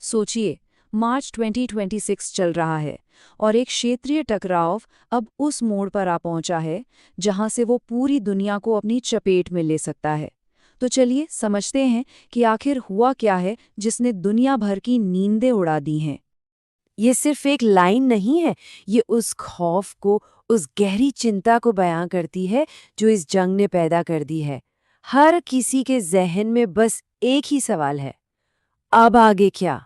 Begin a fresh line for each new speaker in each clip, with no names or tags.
सोचिए, मार्च 2026 चल रहा है और एक क्षेत्रीय टकराव अब उस मोड़ पर आ पहुंचा है जहां से वो पूरी दुनिया को अपनी चपेट में ले सकता है। तो चलिए समझते हैं कि आखिर हुआ क्या है जिसने दुनिया भर की नींदें उड़ा दी हैं।
ये सिर्फ एक लाइन नहीं है, ये उस खौफ को, उस गहरी चिंता को बयां करती है जो इस जंग ने पैदा कर दी है। हर किसी के जहन में बस एक ही सवाल है, अब आगे क्या?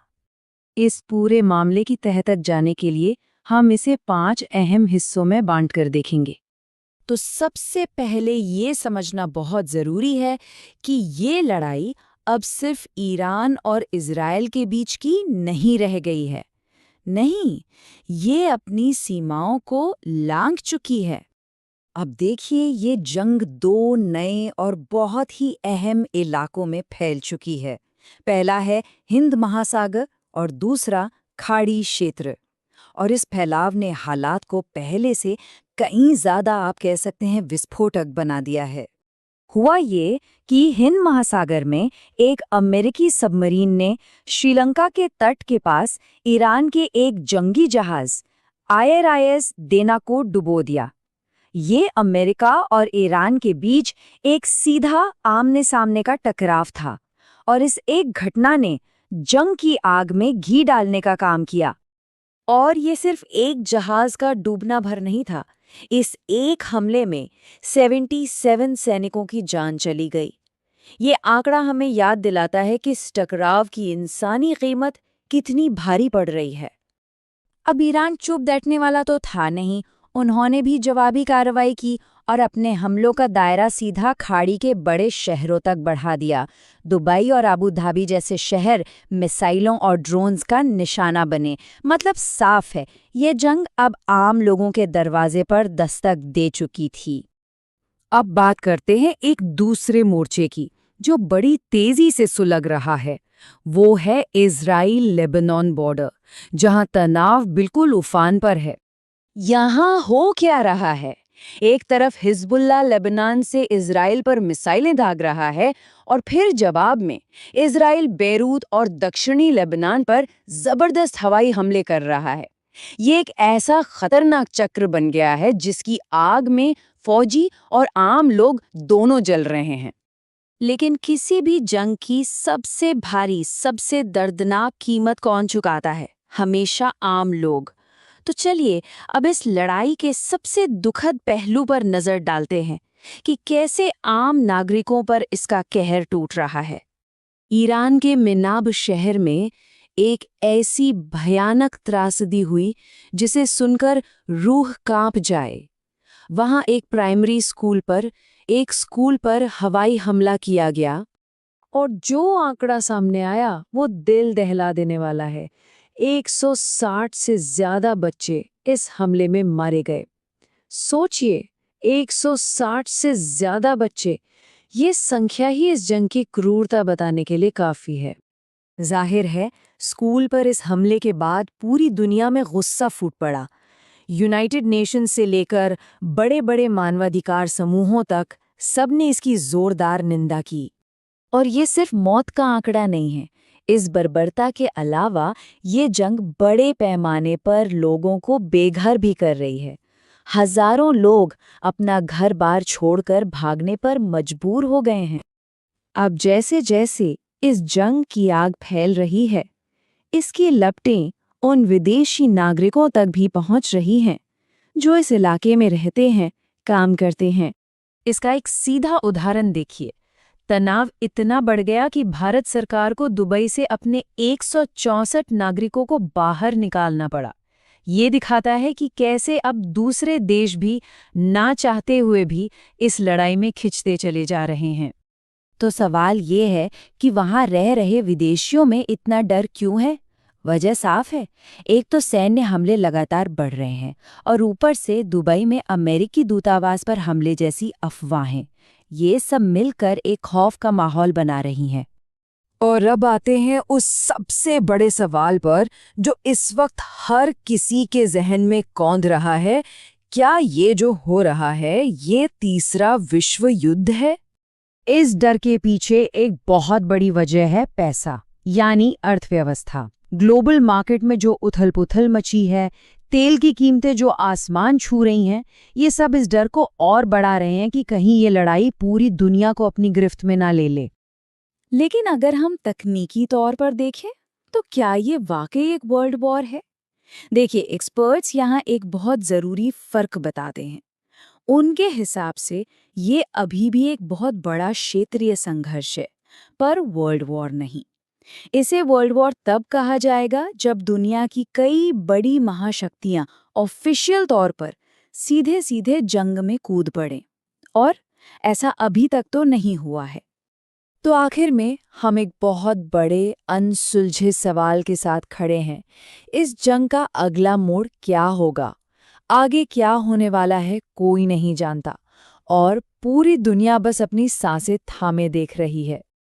इस पूरे मामले की तह तक जाने के लिए हम इसे 5 अहम हिस्सों में बांटकर देखेंगे।
तो सबसे पहले ये समझना बहुत ज़रूरी है कि ये लड़ाई अब सिर्फ ईरान और इज़राइल के बीच की नहीं रह गई है। नहीं, ये अपनी सीमाओं को लांघ चुकी है। अब देखिए, ये जंग 2 नए और बहुत ही अहम इलाकों में फैल चुकी है। पहला है हिंद महासागर और दूसरा खाड़ी क्षेत्र। और इस फैलाव ने हालात को पहले से कहीं ज़्यादा, आप कह सकते हैं, विस्फोटक बना दिया है। हुआ ये कि हिंद महासागर में एक अमेरिकी सबमरीन ने श्रीलंका के तट के पास ईरान के एक जंगी जहाज IRIS देना को डुबो दिया। ये अमेरिका और ईरान के बीच एक सीधा आमने सामने का टकराव था और इस एक घटना ने जंग की आग में घी डालने का काम किया। और ये सिर्फ एक जहाज का डूबना भर नहीं था, इस एक हमले में 77 सैनिकों की जान चली गई। ये आंकड़ा हमें याद दिलाता है कि इस टकराव की इंसानी कीमत कितनी भारी पड़ रही है।
अब ईरान चुप बैठने वाला तो था नहीं, उन्होंने भी जवाबी कार्रवाई की और अपने हमलों का दायरा सीधा खाड़ी के बड़े शहरों तक बढ़ा दिया। दुबई और अबू धाबी जैसे शहर मिसाइलों और ड्रोन्स का निशाना बने। मतलब साफ है, ये जंग अब आम लोगों के दरवाजे पर दस्तक दे चुकी थी।
अब बात करते हैं एक दूसरे मोर्चे की, जो बड़ी तेजी से सुलग रहा है। वो है इजराइल लेबनान बॉर्डर, जहां तनाव बिल्कुल उफान पर है।
यहाँ हो क्या रहा है? एक तरफ हिजबुल्लाह लेबनान से इजराइल पर मिसाइलें दाग रहा है और फिर जवाब में इजराइल बेरूत और दक्षिणी लेबनान पर जबरदस्त हवाई हमले कर रहा है। ये एक ऐसा खतरनाक चक्र बन गया है जिसकी आग में फौजी और आम लोग दोनों जल रहे हैं। लेकिन किसी भी जंग की सबसे भारी, सबसे दर्दनाक कीमत कौन चुकाता है? हमेशा आम लोग। तो चलिए अब इस लड़ाई के सबसे दुखद पहलू पर नजर डालते हैं कि कैसे आम नागरिकों पर इसका कहर टूट रहा है। ईरान के मिनाब शहर में एक ऐसी भयानक त्रासदी हुई जिसे सुनकर रूह कांप जाए। वहां एक प्राइमरी स्कूल पर हवाई हमला किया गया और जो आंकड़ा सामने आया वो दिल दहला देने वाला है। 160 से ज्यादा बच्चे इस हमले में मारे गए। सोचिए, 160 से ज्यादा बच्चे, ये संख्या ही इस जंग की क्रूरता बताने के लिए काफी है। जाहिर है, स्कूल पर इस हमले के बाद पूरी दुनिया में गुस्सा फूट पड़ा। यूनाइटेड नेशन से लेकर बड़े बड़े मानवाधिकार समूहों तक सबने इसकी जोरदार निंदा की। और ये सिर्फ मौत का आंकड़ा नहीं है, इस बर्बरता के अलावा ये जंग बड़े पैमाने पर लोगों को बेघर भी कर रही है। हजारों लोग अपना घर-बार छोड़कर भागने पर मजबूर हो गए हैं। अब जैसे जैसे इस जंग की आग फैल रही है, इसकी लपटें उन विदेशी नागरिकों तक भी पहुंच रही हैं, जो इस इलाके में रहते हैं, काम करते हैं। इसका एक सीधा उदाहरण देखिए। तनाव इतना बढ़ गया कि भारत सरकार को दुबई से अपने 164 नागरिकों को बाहर निकालना पड़ा। ये दिखाता है कि कैसे अब दूसरे देश भी ना चाहते हुए भी इस लड़ाई में खिंचते चले जा रहे हैं। तो सवाल ये है कि वहां रह रहे विदेशियों में इतना डर क्यों है? वजह साफ है। एक तो सैन्य हमले लगातार बढ़ रहे हैं और ऊपर से दुबई में अमेरिकी दूतावास पर हमले जैसी अफवाहें, ये सब मिलकर एक खौफ का माहौल बना रही हैं।
और अब आते हैं उस सबसे बड़े सवाल पर जो इस वक्त हर किसी के जहन में कौंध रहा है। क्या ये जो हो रहा है, ये तीसरा विश्व युद्ध है? इस डर के पीछे एक बहुत बड़ी वजह है पैसा, यानी अर्थव्यवस्था। ग्लोबल मार्केट में जो उथल-पुथल मची है, तेल की कीमतें जो आसमान छू रही हैं, ये सब इस डर को और बढ़ा रहे हैं कि कहीं ये लड़ाई पूरी दुनिया को अपनी गिरफ्त में ना ले ले।
लेकिन अगर हम तकनीकी तौर पर देखें, तो क्या ये वाकई एक वर्ल्ड वॉर है? देखिए, एक्सपर्ट्स यहाँ एक बहुत ज़रूरी फ़र्क बताते हैं। उनके हिसाब से ये अभी भी एक बहुत बड़ा क्षेत्रीय संघर्ष है, पर वर्ल्ड वॉर नहीं। इसे वर्ल्ड वॉर तब कहा जाएगा जब दुनिया की कई बड़ी महाशक्तियां ऑफिशियल तौर पर सीधे सीधे जंग में कूद पड़े, और ऐसा अभी तक तो नहीं हुआ है।
तो आखिर में हम एक बहुत बड़े अनसुलझे सवाल के साथ खड़े हैं। इस जंग का अगला मोड़ क्या होगा? आगे क्या होने वाला है, कोई नहीं जानता और पूरी दुनिया बस अपनी सांसें थामे देख रही है।